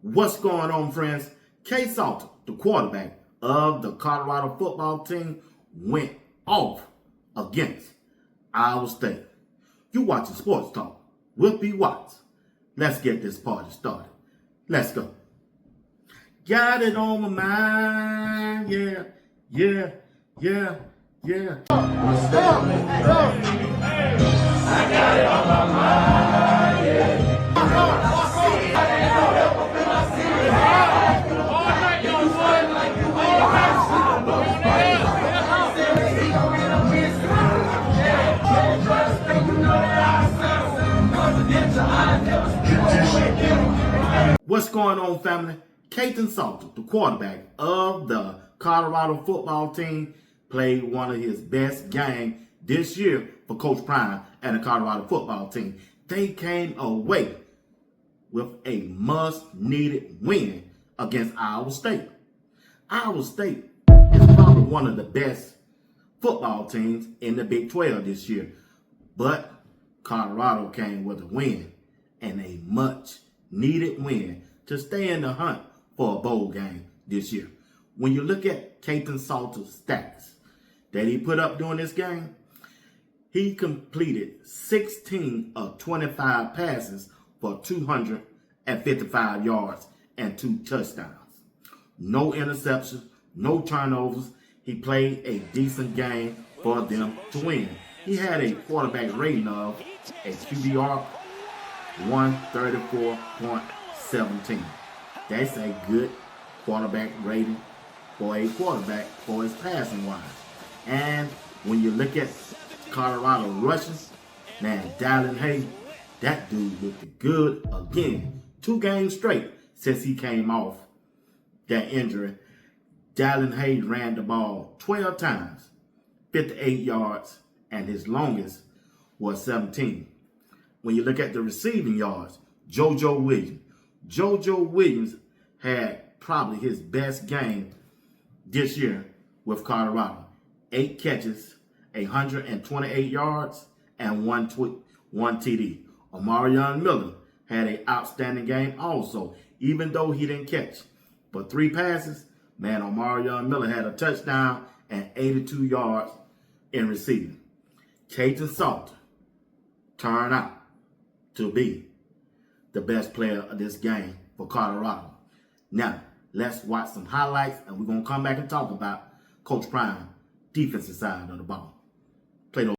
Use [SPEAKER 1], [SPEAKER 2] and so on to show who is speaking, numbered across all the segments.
[SPEAKER 1] What's going on, friends? K. Salter, the quarterback of the Colorado football team, went off against Iowa State. You watching Sports Talk with B. Watts. Let's get this party started. Let's go. Got it on my mind, yeah.
[SPEAKER 2] I got it on my mind, yeah.
[SPEAKER 1] What's going on, family? Kaidon Salter, the quarterback of the Colorado football team, played one of his best games this year for Coach Prime and the Colorado football team. They came away with a must-needed win against Iowa State. Iowa State is probably one of the best football teams in the Big 12 this year, but Colorado came with a win and a much-needed win to stay in the hunt for a bowl game this year. When you look at Kaidon Salter's stats that he put up during this game, he completed 16 of 25 passes for 255 yards and 2 touchdowns. No interceptions, no turnovers. He played a decent game for them to win. He had a quarterback rating of a QBR 134.17. That's a good quarterback rating for a quarterback for his passing line. And when you look at Colorado rushing, man, Dalton Hay, that dude looked good again. 2 games straight since he came off that injury. Dalton Hay ran the ball 12 times, 58 yards, and his longest was 17. When you look at the receiving yards, JoJo Williams had probably his best game this year with Colorado. 8 catches, 128 yards, and 1 TD. Omarion Miller had an outstanding game also, even though he didn't catch. But 3 passes, man, Omarion Miller had a touchdown and 82 yards in receiving. Kaidon Salter turned out to be the best player of this game for Colorado. Now, let's watch some highlights, and we're going to come back and talk about Coach Prime defensive side of the ball. Play those.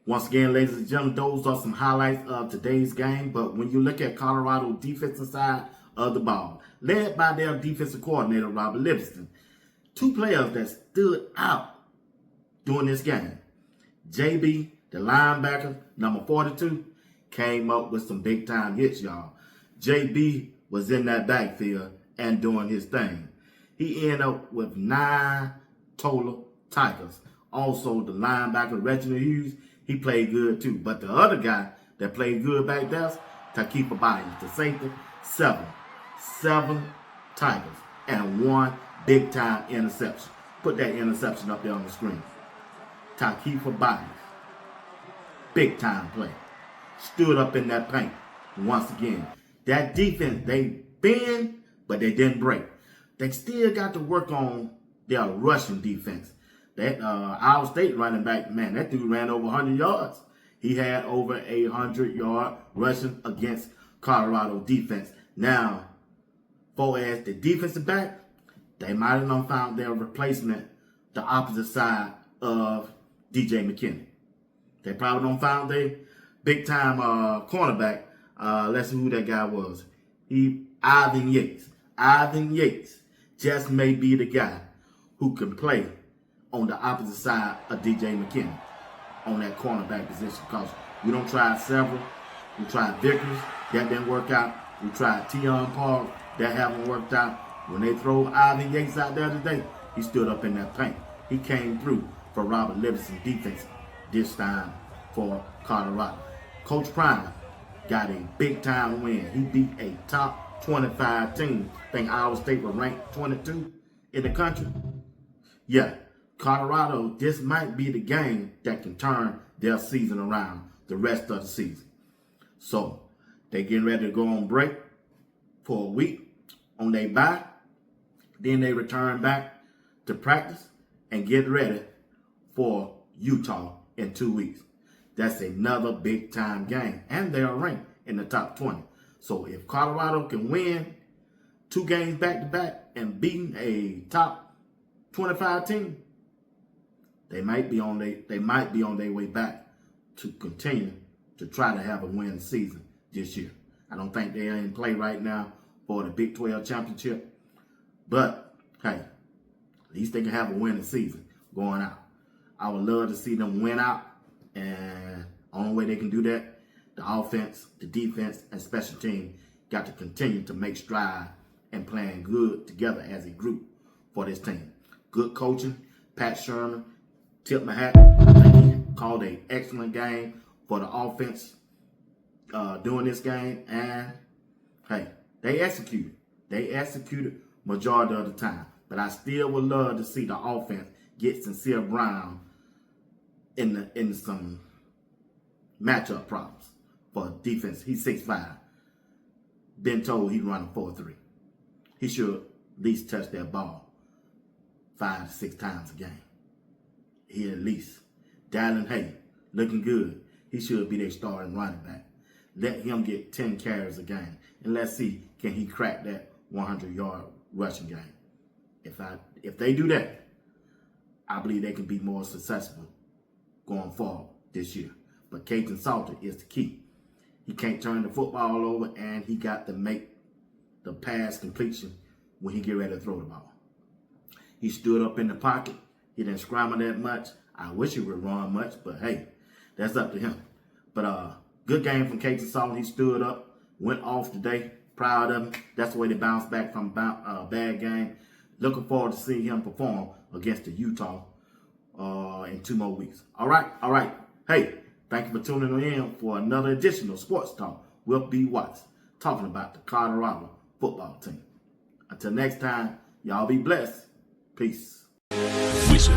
[SPEAKER 1] Once again, ladies and gentlemen, those are some highlights of today's game. But when you look at Colorado defensive side of the ball, led by their defensive coordinator, Robert Livingston, 2 players that stood out during this game. JB, the linebacker, number 42, came up with some big-time hits, y'all. JB was in that backfield and doing his thing. He ended up with 9 total tackles. Also, the linebacker, Reginald Hughes, he played good too. But the other guy that played good back there, Takifa Byers, the safety, 7 tackles and 1 big-time interception. Put that interception up there on the screen. Takifa Byers, big-time play. Stood up in that paint once again. That defense, they bend, but they didn't break. They still got to work on their rushing defense. That Iowa State running back, man, that dude ran over 100 yards. He had over 100-yard rushing against Colorado defense. Now, for as the defensive back, they might have not found their replacement the opposite side of DJ McKinney. They probably don't found their big-time cornerback. Let's see who that guy was. Ivan Yates. Ivan Yates just may be the guy who can play on the opposite side of DJ McKinney on that cornerback position, because we don't try several. We tried Vickers, that didn't work out. We tried Tion Paul, that haven't worked out. When they throw Ivan Yates out there today, he stood up in that paint. He came through for Robert Livingston defense this time for Colorado. Coach Prime got a big-time win. He beat a top 25 team. I think Iowa State was ranked 22 in the country. Yeah, Colorado, this might be the game that can turn their season around the rest of the season. So, they getting ready to go on break for a week on their bye. Then they return back to practice and get ready for Utah in 2 weeks. That's another big-time game. And they are ranked in the top 20. So if Colorado can win 2 games back-to-back and beating a top 25 team, they might be on their way back to continue to try to have a winning season this year. I don't think they're in play right now for the Big 12 championship. But, hey, at least they can have a winning season going out. I would love to see them win out. And the only way they can do that, the offense, the defense, and special team got to continue to make strides and playing good together as a group for this team. Good coaching, Pat Sherman, tip my hat. I think he called an excellent game for the offense during this game. And, hey, they executed. They executed majority of the time. But I still would love to see the offense get Sincere Brown in some matchup problems for defense. He's 6'5". Been told he'd run a 4.3. He should at least touch that ball 5 to 6 times a game. He at least. Dallin Hay, looking good. He should be their starting running back. Let him get 10 carries a game. And let's see, can he crack that 100-yard rushing game? If they do that, I believe they can be more successful going forward this year. But Kaidon Salter is the key. He can't turn the football over, and he got to make the pass completion when he get ready to throw the ball. He stood up in the pocket. He didn't scramble that much. I wish he would run much, but hey, that's up to him. But good game from Kaidon Salter. He stood up, went off today. Proud of him. That's the way they bounced back from a bad game. Looking forward to seeing him perform against the Utah in 2 more weeks. All right. Hey, thank you for tuning in for another edition of Sports Talk with B. Watts, talking about the Colorado football team. Until next time, y'all be blessed. Peace.
[SPEAKER 3] Wizard.